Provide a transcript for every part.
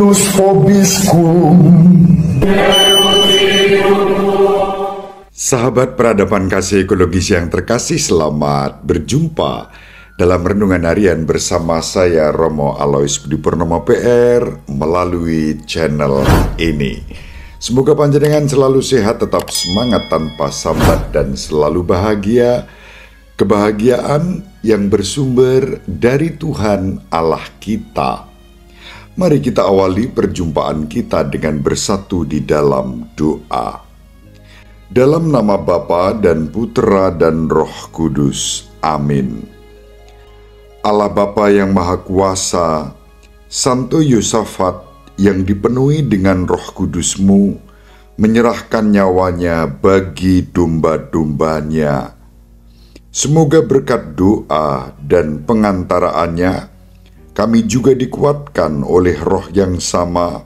Dominus vobiscum. Sahabat peradaban kasih ekologis yang terkasih, selamat berjumpa dalam renungan harian bersama saya Romo Alois Budi Purnomo PR melalui channel ini. Semoga panjenengan selalu sehat, tetap semangat tanpa sambat dan selalu bahagia. Kebahagiaan yang bersumber dari Tuhan Allah kita. Mari kita awali perjumpaan kita dengan bersatu di dalam doa. Dalam nama Bapa dan Putra dan Roh Kudus. Amin. Allah Bapa yang Maha Kuasa, Santo Yosafat yang dipenuhi dengan Roh Kudus-Mu, menyerahkan nyawanya bagi domba-dombanya. Semoga berkat doa dan pengantaraannya, kami juga dikuatkan oleh roh yang sama,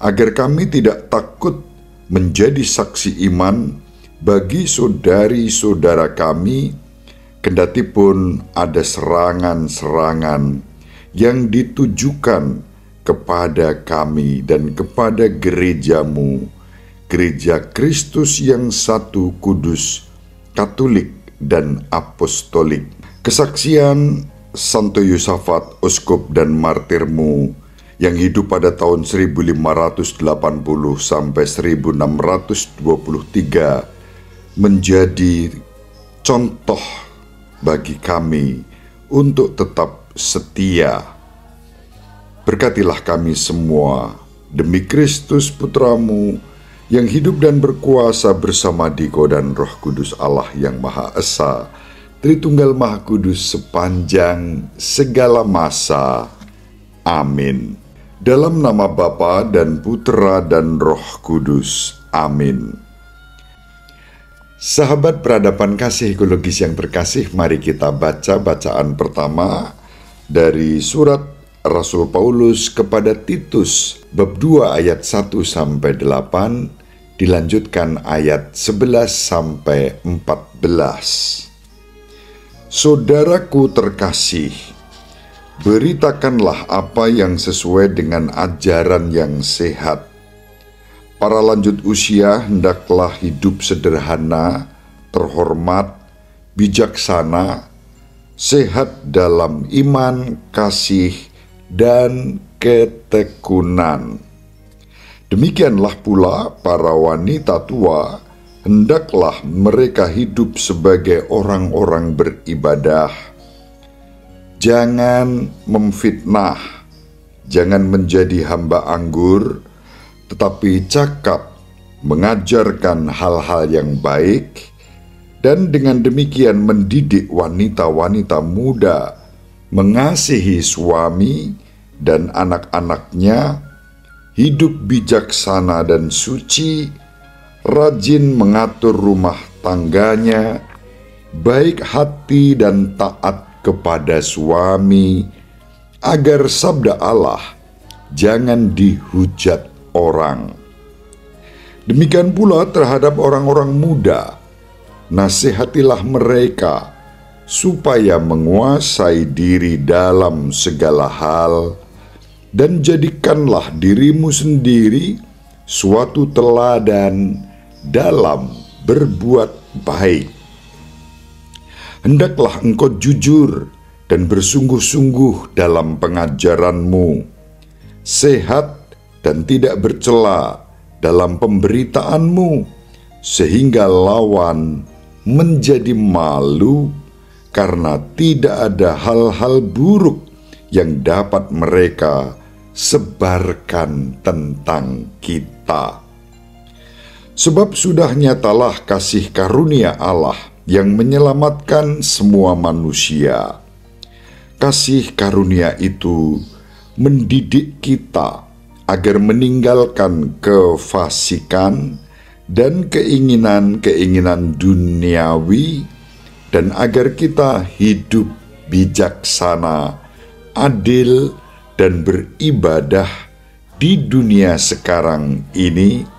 agar kami tidak takut menjadi saksi iman bagi saudari-saudara kami, kendatipun ada serangan-serangan yang ditujukan kepada kami dan kepada gereja-Mu, Gereja Kristus yang satu, kudus, Katolik, dan apostolik. Kesaksian Santo Yosafat, uskup dan martir-Mu yang hidup pada tahun 1580 sampai 1623 menjadi contoh bagi kami untuk tetap setia. Berkatilah kami semua demi Kristus Putra-Mu yang hidup dan berkuasa bersama Diko dan Roh Kudus Allah yang Maha Esa, Tritunggal Maha Kudus sepanjang segala masa. Amin. Dalam nama Bapa dan Putra dan Roh Kudus. Amin. Sahabat peradaban kasih ekologis yang terkasih, mari kita baca bacaan pertama dari surat Rasul Paulus kepada Titus, bab 2 ayat 1 sampai 8, dilanjutkan ayat 11 sampai 14. Saudaraku terkasih, beritakanlah apa yang sesuai dengan ajaran yang sehat. Para lanjut usia hendaklah hidup sederhana, terhormat, bijaksana, sehat dalam iman, kasih, dan ketekunan. Demikianlah pula para wanita tua, hendaklah mereka hidup sebagai orang-orang beribadah. Jangan memfitnah, jangan menjadi hamba anggur, tetapi cakap, mengajarkan hal-hal yang baik, dan dengan demikian mendidik wanita-wanita muda mengasihi suami dan anak-anaknya, hidup bijaksana dan suci, rajin mengatur rumah tangganya, baik hati dan taat kepada suami, agar sabda Allah jangan dihujat orang. Demikian pula terhadap orang-orang muda, nasihatilah mereka supaya menguasai diri dalam segala hal, dan jadikanlah dirimu sendiri suatu teladan dalam berbuat baik. Hendaklah engkau jujur dan bersungguh-sungguh dalam pengajaranmu, sehat dan tidak bercela dalam pemberitaanmu, sehingga lawan menjadi malu karena tidak ada hal-hal buruk yang dapat mereka sebarkan tentang kita. Sebab sudah nyatalah kasih karunia Allah yang menyelamatkan semua manusia. Kasih karunia itu mendidik kita agar meninggalkan kefasikan dan keinginan-keinginan duniawi, dan agar kita hidup bijaksana, adil, dan beribadah di dunia sekarang ini,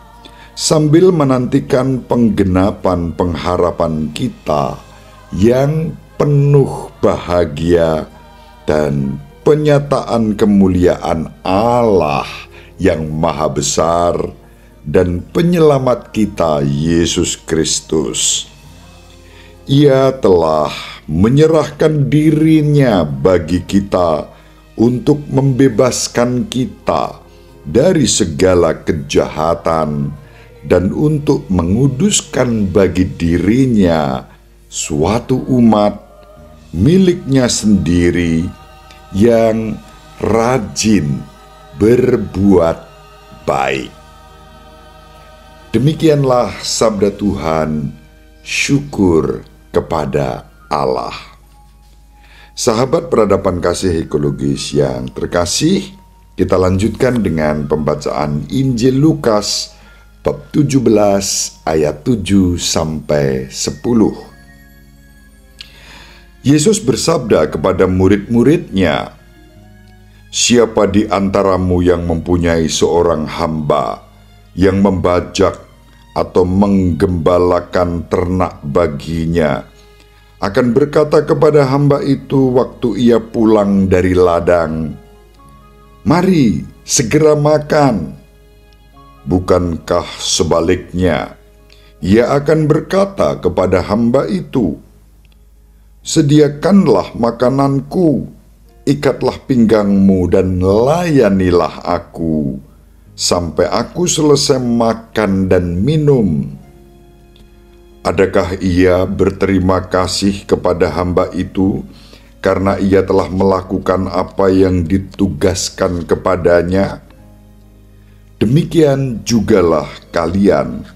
sambil menantikan penggenapan pengharapan kita yang penuh bahagia dan penyataan kemuliaan Allah yang maha besar dan penyelamat kita, Yesus Kristus. Ia telah menyerahkan dirinya bagi kita untuk membebaskan kita dari segala kejahatan dan untuk menguduskan bagi dirinya suatu umat miliknya sendiri yang rajin berbuat baik. Demikianlah sabda Tuhan, syukur kepada Allah. Sahabat peradaban kasih ekologis yang terkasih, kita lanjutkan dengan pembacaan Injil Lukas bab 17 ayat 7 sampai 10. Yesus bersabda kepada murid-muridnya, "Siapa di antaramu yang mempunyai seorang hamba yang membajak atau menggembalakan ternak baginya, akan berkata kepada hamba itu waktu ia pulang dari ladang, 'Mari, segera makan.' Bukankah sebaliknya, ia akan berkata kepada hamba itu, 'Sediakanlah makananku, ikatlah pinggangmu dan layanilah aku, sampai aku selesai makan dan minum.' Adakah ia berterima kasih kepada hamba itu karena ia telah melakukan apa yang ditugaskan kepadanya? Demikian jugalah kalian.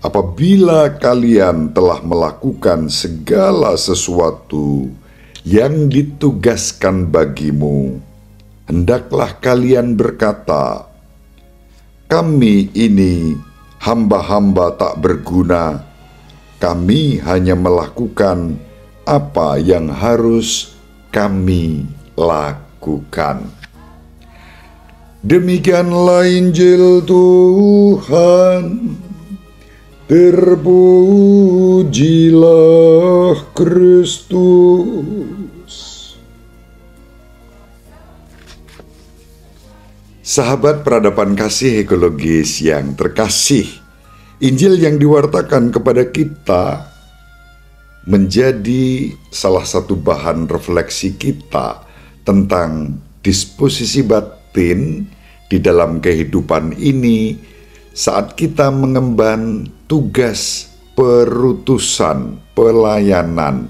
Apabila kalian telah melakukan segala sesuatu yang ditugaskan bagimu, hendaklah kalian berkata, 'Kami ini hamba-hamba tak berguna. Kami hanya melakukan apa yang harus kami lakukan.'" Demikianlah Injil Tuhan. Terpujilah Kristus. Sahabat peradaban kasih ekologis yang terkasih, Injil yang diwartakan kepada kita menjadi salah satu bahan refleksi kita tentang disposisi batin di dalam kehidupan ini saat kita mengemban tugas perutusan, pelayanan,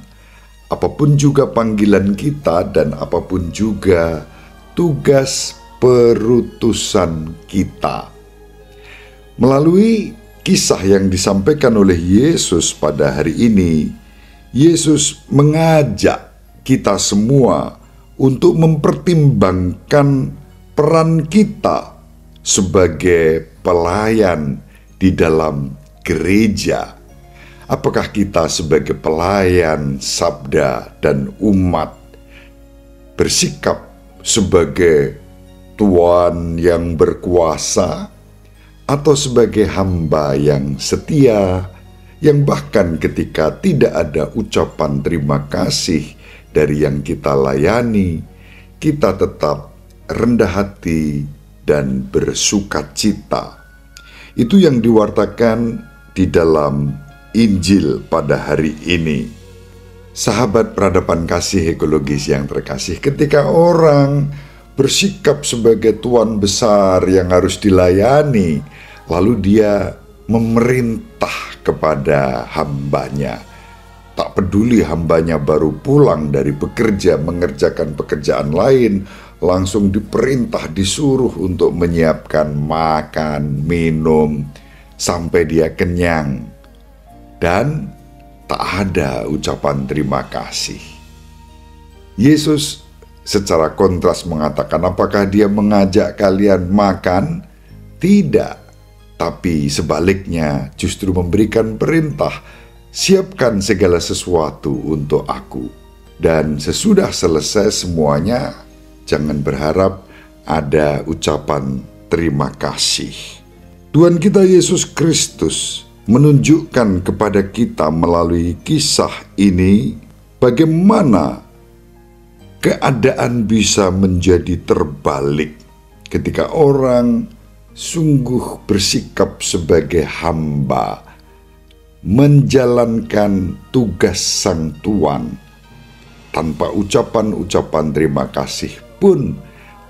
apapun juga panggilan kita dan apapun juga tugas perutusan kita. Melalui kisah yang disampaikan oleh Yesus pada hari ini, Yesus mengajak kita semua untuk mempertimbangkan peran kita sebagai pelayan di dalam gereja. Apakah kita sebagai pelayan sabda dan umat bersikap sebagai tuan yang berkuasa atau sebagai hamba yang setia, yang bahkan ketika tidak ada ucapan terima kasih dari yang kita layani, kita tetap rendah hati dan bersukacita. Itu yang diwartakan di dalam Injil pada hari ini. Sahabat peradaban kasih ekologis yang terkasih, ketika orang bersikap sebagai tuan besar yang harus dilayani, lalu dia memerintah kepada hambanya, tak peduli hambanya baru pulang dari bekerja mengerjakan pekerjaan lain, langsung diperintah, disuruh untuk menyiapkan makan, minum, sampai dia kenyang. Dan tak ada ucapan terima kasih. Yesus secara kontras mengatakan, apakah dia mengajak kalian makan? Tidak. Tapi sebaliknya justru memberikan perintah, siapkan segala sesuatu untuk aku. Dan sesudah selesai semuanya, jangan berharap ada ucapan terima kasih. Tuhan kita Yesus Kristus menunjukkan kepada kita melalui kisah ini bagaimana keadaan bisa menjadi terbalik ketika orang sungguh bersikap sebagai hamba, menjalankan tugas Sang Tuan. Tanpa ucapan-ucapan terima kasih pun,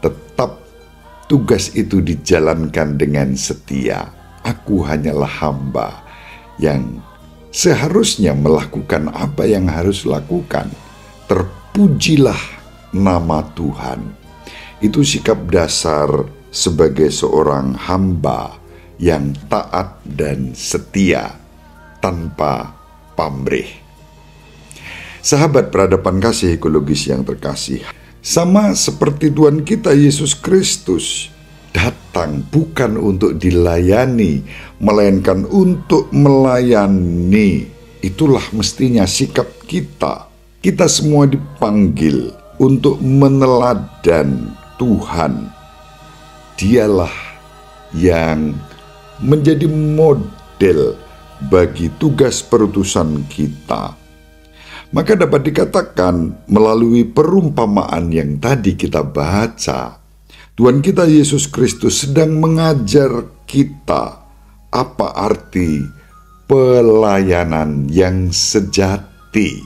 tetap tugas itu dijalankan dengan setia. Aku hanyalah hamba yang seharusnya melakukan apa yang harus lakukan. Terpujilah nama Tuhan. Itu sikap dasar sebagai seorang hamba yang taat dan setia tanpa pamrih. Sahabat peradaban kasih ekologis yang terkasih, sama seperti Tuhan kita Yesus Kristus datang bukan untuk dilayani, melainkan untuk melayani. Itulah mestinya sikap kita. Kita semua dipanggil untuk meneladan Tuhan. Dialah yang menjadi model bagi tugas perutusan kita. Maka dapat dikatakan melalui perumpamaan yang tadi kita baca, Tuhan kita Yesus Kristus sedang mengajar kita apa arti pelayanan yang sejati.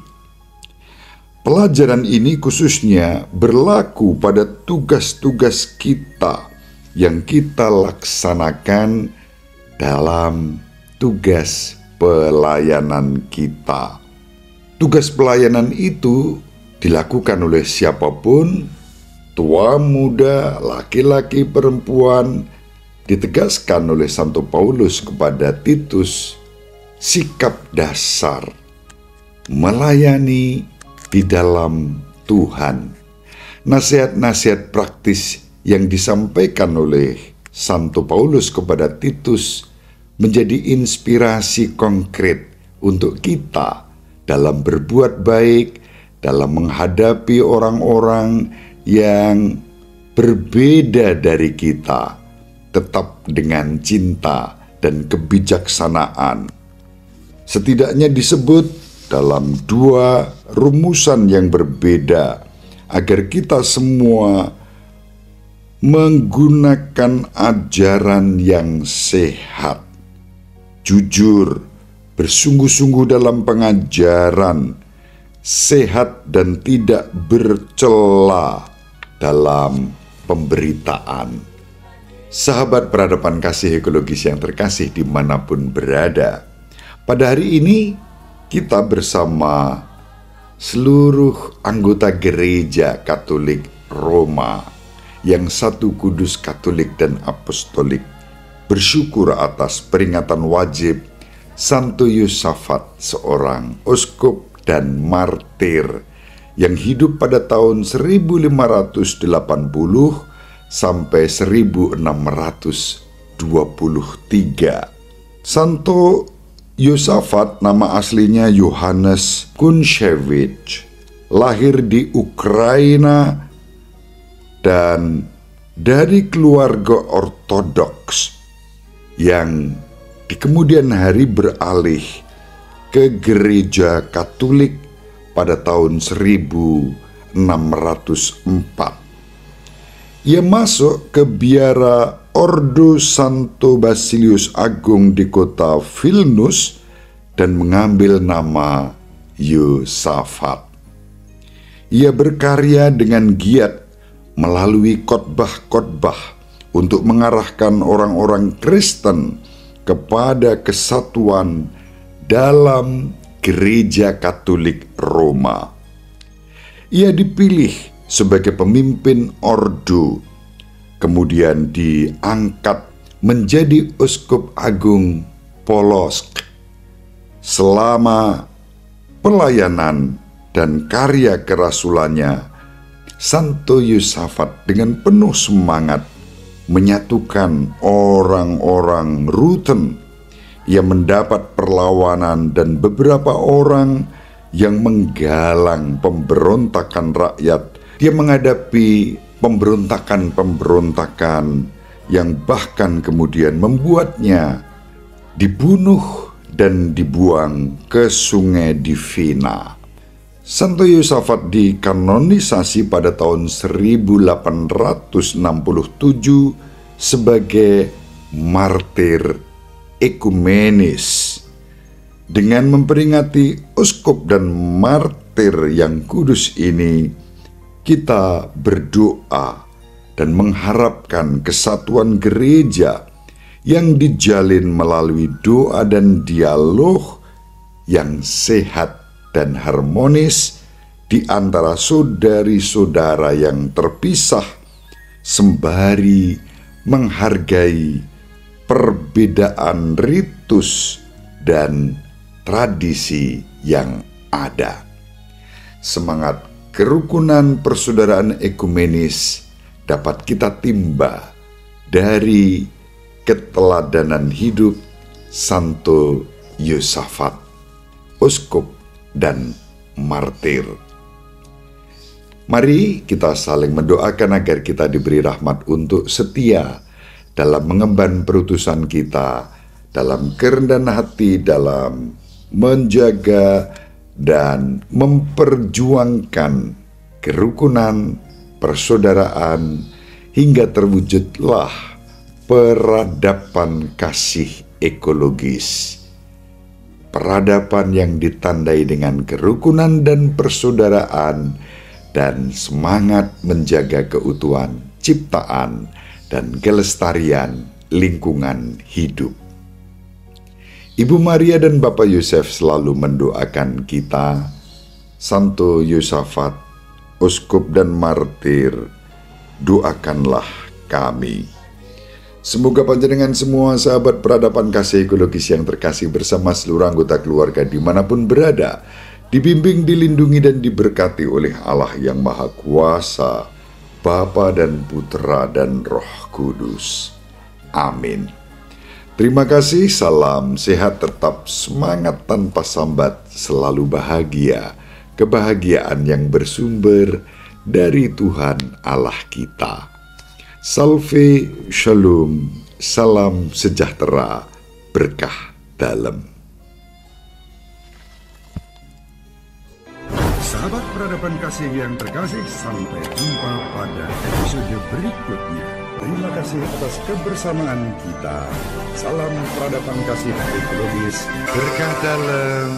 Pelajaran ini khususnya berlaku pada tugas-tugas kita yang kita laksanakan dalam tugas pelayanan kita. Tugas pelayanan itu dilakukan oleh siapapun, tua, muda, laki-laki, perempuan. Ditegaskan oleh Santo Paulus kepada Titus, sikap dasar melayani di dalam Tuhan. Nasihat-nasihat praktis yang disampaikan oleh Santo Paulus kepada Titus menjadi inspirasi konkret untuk kita dalam berbuat baik, dalam menghadapi orang-orang yang berbeda dari kita, tetap dengan cinta dan kebijaksanaan. Setidaknya disebut dalam dua rumusan yang berbeda agar kita semua menggunakan ajaran yang sehat, jujur, bersungguh-sungguh dalam pengajaran, sehat dan tidak bercela dalam pemberitaan. Sahabat peradaban kasih ekologis yang terkasih dimanapun berada, pada hari ini kita bersama seluruh anggota Gereja Katolik Roma yang satu kudus, Katolik dan Apostolik bersyukur atas peringatan wajib Santo Yosafat, seorang uskup dan martir yang hidup pada tahun 1580 sampai 1623. Santo Yosafat, nama aslinya Johannes Kunchevich, lahir di Ukraina dan dari keluarga Ortodoks yang di kemudian hari beralih ke Gereja Katolik pada tahun 1604. Ia masuk ke biara Ordo Santo Basilius Agung di kota Vilnius dan mengambil nama Yosafat. Ia berkarya dengan giat melalui khotbah-khotbah untuk mengarahkan orang-orang Kristen kepada kesatuan dalam Gereja Katolik Roma. Ia dipilih sebagai pemimpin ordo, kemudian diangkat menjadi uskup agung Polotsk. Selama pelayanan dan karya kerasulannya, Santo Yosafat dengan penuh semangat menyatukan orang-orang Ruten yang mendapat perlawanan dan beberapa orang yang menggalang pemberontakan rakyat. Dia menghadapi pemberontakan-pemberontakan yang bahkan kemudian membuatnya dibunuh dan dibuang ke sungai Divina. Santo Yosafat dikanonisasi pada tahun 1867 sebagai martir ekumenis. Dengan memperingati uskup dan martir yang kudus ini, kita berdoa dan mengharapkan kesatuan gereja yang dijalin melalui doa dan dialog yang sehat dan harmonis di antara saudari-saudara yang terpisah, sembari menghargai perbedaan ritus dan tradisi yang ada. Semangat kerukunan persaudaraan ekumenis dapat kita timba dari keteladanan hidup Santo Yosafat, uskup dan martir. Mari kita saling mendoakan agar kita diberi rahmat untuk setia dalam mengemban perutusan kita, dalam kerendahan hati, dalam menjaga dan memperjuangkan kerukunan, persaudaraan, hingga terwujudlah peradaban kasih ekologis. Peradaban yang ditandai dengan kerukunan dan persaudaraan dan semangat menjaga keutuhan ciptaan dan kelestarian lingkungan hidup. Ibu Maria dan Bapak Yosef selalu mendoakan kita. Santo Yosafat, uskup dan martir, doakanlah kami. Semoga panjenengan semua sahabat peradaban kasih ekologis yang terkasih bersama seluruh anggota keluarga dimanapun berada, dibimbing, dilindungi, dan diberkati oleh Allah yang Maha Kuasa, Bapa dan Putra dan Roh Kudus. Amin. Terima kasih, salam sehat, tetap semangat tanpa sambat, selalu bahagia, kebahagiaan yang bersumber dari Tuhan Allah kita. Salve, shalom, salam sejahtera, berkah dalam. Sahabat peradaban kasih yang terkasih, sampai jumpa pada episode berikutnya. Terima kasih atas kebersamaan kita. Salam peradaban kasih ekologis, berkah dalam.